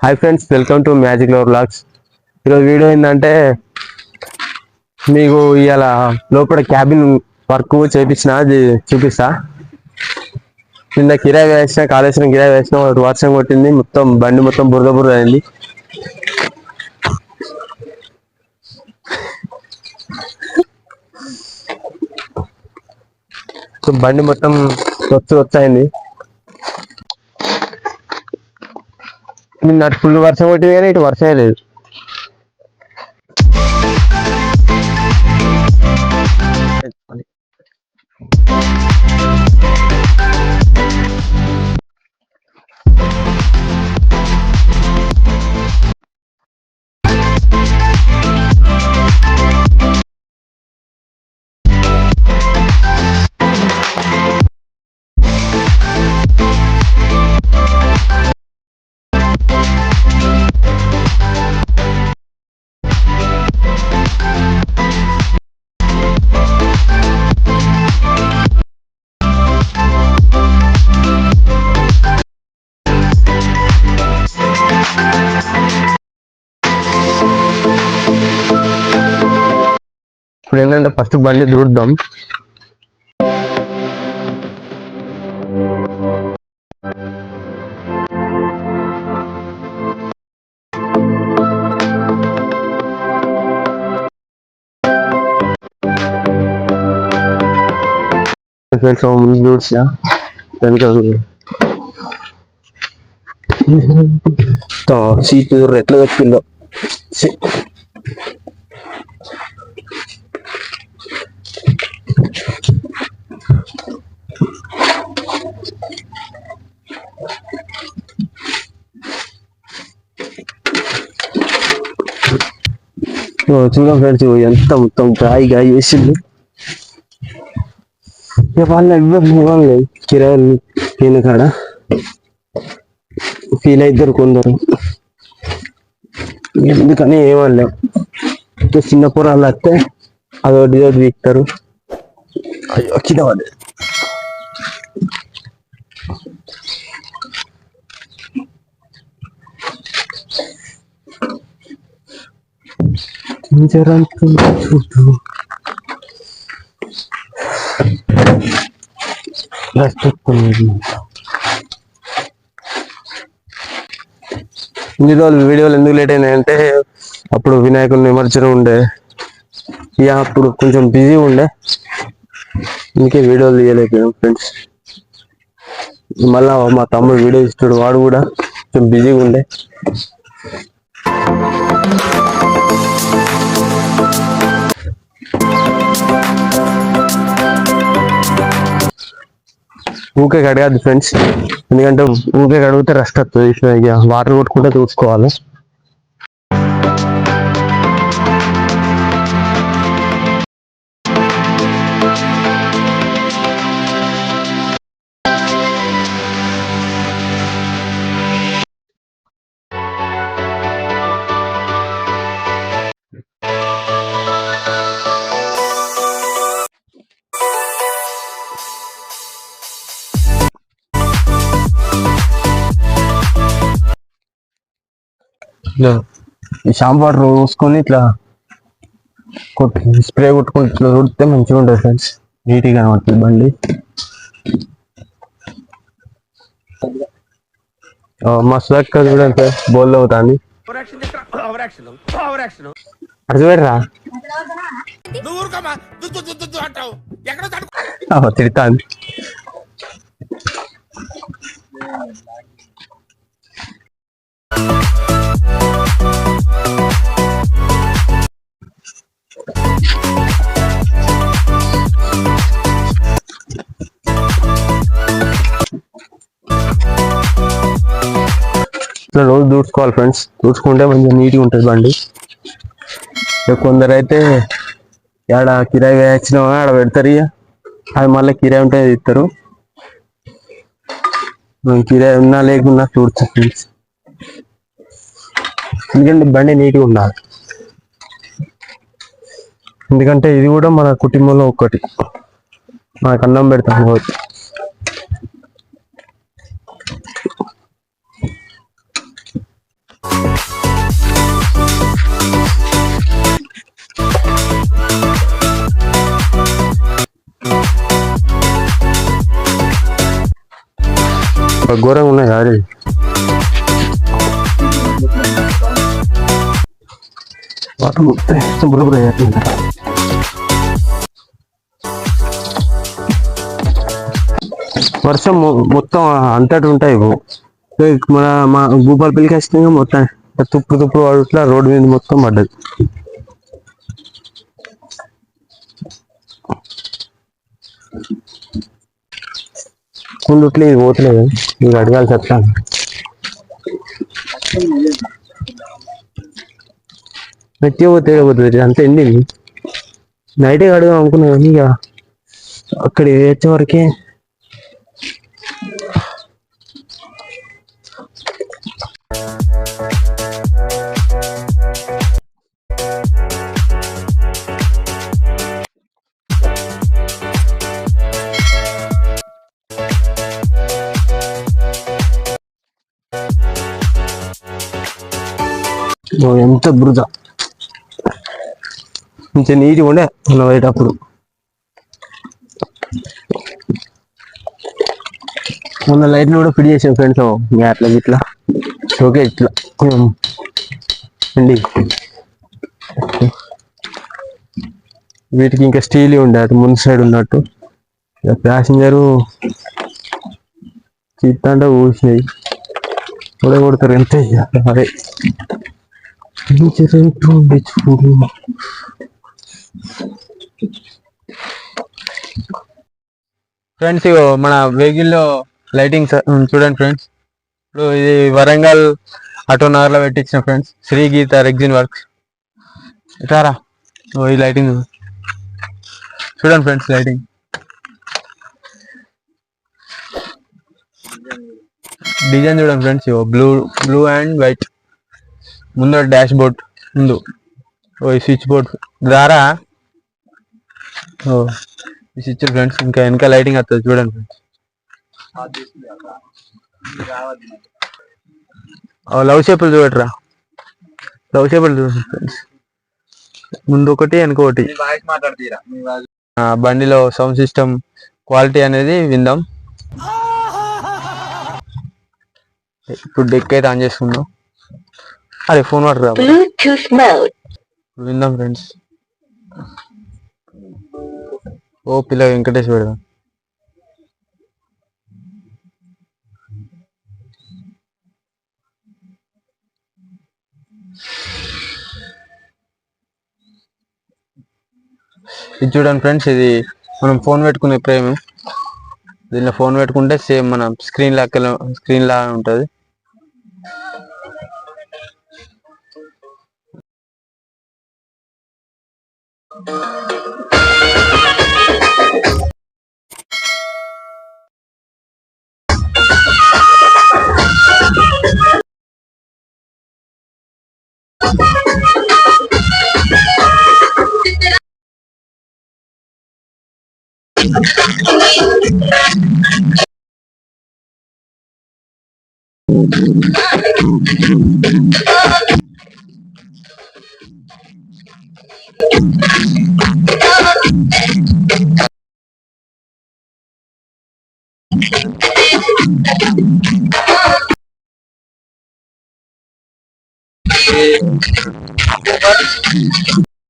Hi friends, welcome to magic lover blogs. ఈరోజు video ఏంటంటే మీకు ఇవాళ లోపల క్యాబిన్ వర్క్ చేపించిన అది చూపిస్తా. కింద కిరాయి వేసిన, కాళేశ్వరం కిరాయి వేసిన, ఒకటి వర్షం కొట్టింది, మొత్తం బండి మొత్తం బురద బురద అయింది. బండి మొత్తం వచ్చాయింది. నిన్న ఫుల్ వర్షం కొట్టింది కానీ ఇటు వర్షమే లేదు. ఇప్పుడు ఏంటంటే ఫస్ట్ బండి దూడుద్దాం. చూసా సీట్ ఎట్లా వచ్చిందో. చూడండి ఫ్రెండ్స్, ఎంత మొత్తం గాయ గాయ వేసింది. వాళ్ళు ఇవ్వాలి కిరాయిలు తిన కాడ ఫీల్ అవుతారు కొందరు, ఎందుకని ఏమనలేవు. చిన్న పొరాలు వస్తే అదొకటి ఇదొకటి వీక్తారు. అయ్యో కింద పడ్డది. ఇన్ని రోజులు వీడియోలు ఎందుకు లేట్ అయినాయంటే అప్పుడు వినాయకుడి నిమజ్జనం ఉండే, ఇక అప్పుడు కొంచెం బిజీ ఉండే, ఇంకే వీడియోలు తీయలేకపోయాం ఫ్రెండ్స్. మళ్ళా మా తమ్ముడు వీడియో ఇస్తాడు, వాడు కూడా కొంచెం బిజీగా ఉండే. ఊకే కడగద్దు ఫ్రెండ్స్, ఎందుకంటే ఊకే కడిగితే రస్ట్ వస్తుంది. ఇక వాటర్ కొట్టుకుంటే చూసుకోవాలి. ఈ షాంపూ వాటర్ పోసుకొని ఇట్లా స్ప్రే కొట్టుకుంటే ఇట్లా కొడితే మంచిగా ఉంటుంది ఫ్రెండ్స్, నీట్గా కనబడుతుంది బండి. మా సుధాకర్ చూడండి సార్, బోల్ అవుతాంది. అడుగురా తిడతాంది. ఇట్లా రోజు దూడ్చుకోవాలి ఫ్రెండ్స్, దూడ్చుకుంటే మంచిగా నీట్గా ఉంటుంది బండి. కొందరు అయితే ఆడ కిరాయి వేయించిన ఆడ పెడతారు, ఇక అది మళ్ళీ కిరాయి ఉంటే ఇస్తారు. కిరాయి ఉన్నా లేకున్నా చూడచ్చు ఫ్రెండ్స్, ఎందుకంటే బండి నీట్గా ఉండాలి. ఎందుకంటే ఇది కూడా మన కుటుంబంలో ఒకటి, మనకు అన్నం పెడతాం కాబట్టి. ఘోరంగా ఉన్నాయి కాదు. వర్షం మొత్తం అంతటి ఉంటాయి. మా భూపాలపల్లికి ఖచ్చితంగా మొత్తం తుప్పు పడుట్లా రోడ్డు మీద మొత్తం పడ్డది. కుండుట్లో ఇది పోతలేదు, ఇది అడగాల్సి వస్తా. మెత్తి పోతే అంత ఎండింది. నైటే అడుగుదాం అనుకున్నా కానీ ఇక అక్కడ వచ్చే వరకే ఎంత బురద. కొంచెం నీట్గా ఉండే మన పోయేటప్పుడు. మొన్న లైట్లు కూడా ఫిట్ చేసాం ఫ్రెండ్స్, అట్లా ఇట్లా ఓకే ఇట్లా అండి. వీటికి ఇంకా స్టీల్ ఉండే అటు ముందు సైడ్ ఉన్నట్టు. ప్యాసింజరు చిత్తంటే ఊసినాయి కూడా కొడతారు. ఎంత అదే చూడు. ఫ్రెండ్స్ మన వెహికల్లో లైటింగ్ చూడండి ఫ్రెండ్స్. ఇప్పుడు ఇది వరంగల్ ఆటో నగర్లో పెట్టించిన ఫ్రెండ్స్, శ్రీ గీత రెగ్జిన్ వర్క్స్. ఇటారా ఈ లైటింగ్ చూడండి ఫ్రెండ్స్. లైటింగ్ డిజైన్ చూడండి ఫ్రెండ్స్. Blue and white. ముందు డాష్ బోర్డ్ ముందు, ఈ స్విచ్ బోర్డ్ ద్వారా ఈ స్విచ్ ఫ్రెండ్స్. ఇంకా వెనక లైటింగ్ వస్తుంది చూడండి ఫ్రెండ్స్. లవ్ షేపులు చూడట్రా, లవ్ షేపులు చూడండి ఫ్రెండ్స్. ముందు ఒకటి వెనక ఒకటి. బండిలో సౌండ్ సిస్టమ్ క్వాలిటీ అనేది విందాం. ఇప్పుడు డెక్ అయితే ఆన్ చేసుకుందాం. అరే ఫోన్ వాడరా, విందాం ఫ్రెండ్స్. ఓ పిల్ల వెంకటేష్ పెడదాం. ఇది చూడండి ఫ్రెండ్స్, ఇది మనం ఫోన్ పెట్టుకునే ఫ్రేమ్. దీనిలో ఫోన్ పెట్టుకుంటే సేమ్ మన స్క్రీన్ లా ఉంటుంది.